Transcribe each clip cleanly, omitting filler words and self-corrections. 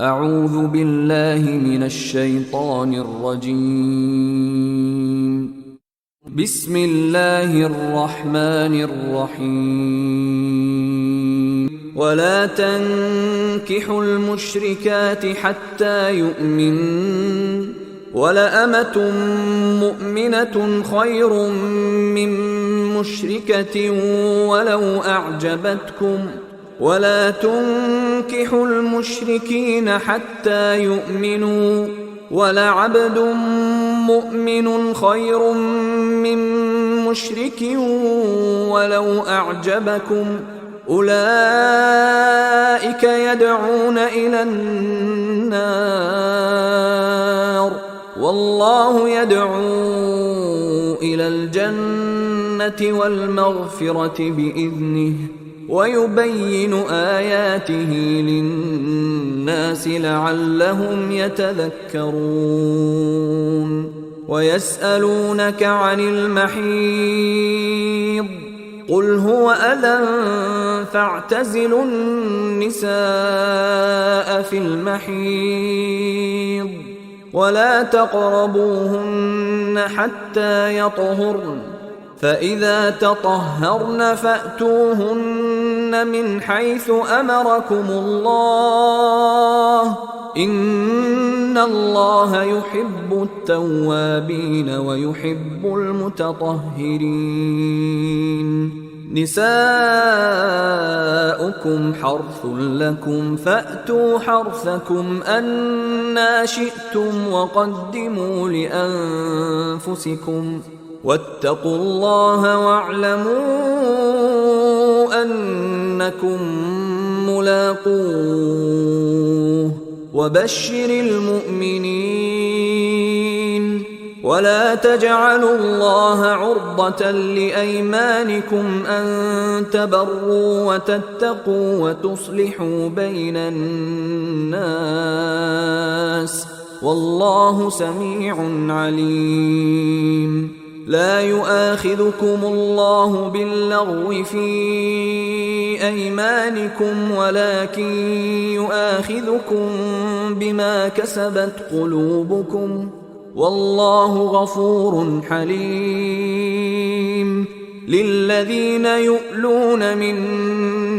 أعوذ بالله من الشيطان الرجيم. بسم الله الرحمن الرحيم. ولا تنكحوا المشركات حتى يؤمنن، ولأمة مؤمنة خير من مشركة ولو أعجبتكم، ولا تنكحوا المشركين حتى يؤمنوا، ولعبد مؤمن خير من مشرك ولو أعجبكم، أولئك يدعون إلى النار والله يدعو إلى الجنة والمغفرة بإذنه، ويبين آياته للناس لعلهم يتذكرون. ويسألونك عن المحيض، قل هو أذى فاعتزلوا النساء في المحيض، ولا تقربوهن حتى يطهرن، فإذا تطهرن فأتوهن من حيث أمركم الله، إن الله يحب التوابين ويحب المتطهرين. نساؤكم حرث لكم فأتوا حرثكم أنى شئتم، وقدموا لأنفسكم، واتقوا الله واعلموا أنكم ملاقوه، وبشر المؤمنين. ولا تجعلوا الله عرضة لأيمانكم أن تبروا وتتقوا وتصلحوا بين الناس، والله سميع عليم. لا يؤاخذكم الله باللغو في أيمانكم، ولكن يؤاخذكم بما كسبت قلوبكم، والله غفور حليم. للذين يؤلون من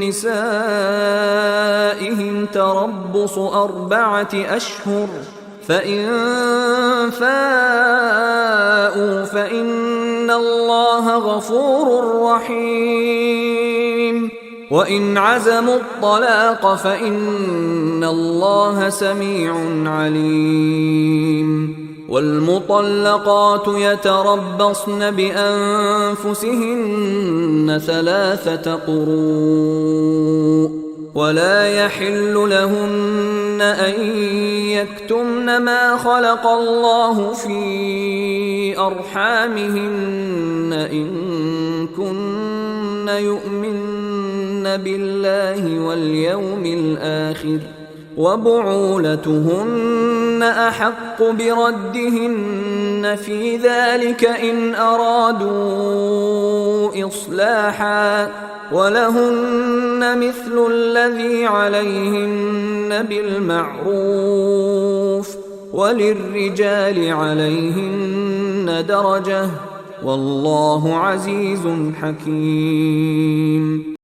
نسائهم تربص 4 أشهر، فإن فاءوا فإن الله غفور رحيم، وإن عزموا الطلاق فإن الله سميع عليم. والمطلقات يتربصن بأنفسهن 3 قروء، ولا يحل لهن أن يكتمن ما خلق الله في أرحامهن إن كن يؤمن بالله واليوم الآخر، وبعولتهن أحق بردهن في ذلك إن أرادوا إصلاحا، ولهن مثل الذي عليهن بالمعروف، وللرجال عليهن درجة، والله عزيز حكيم.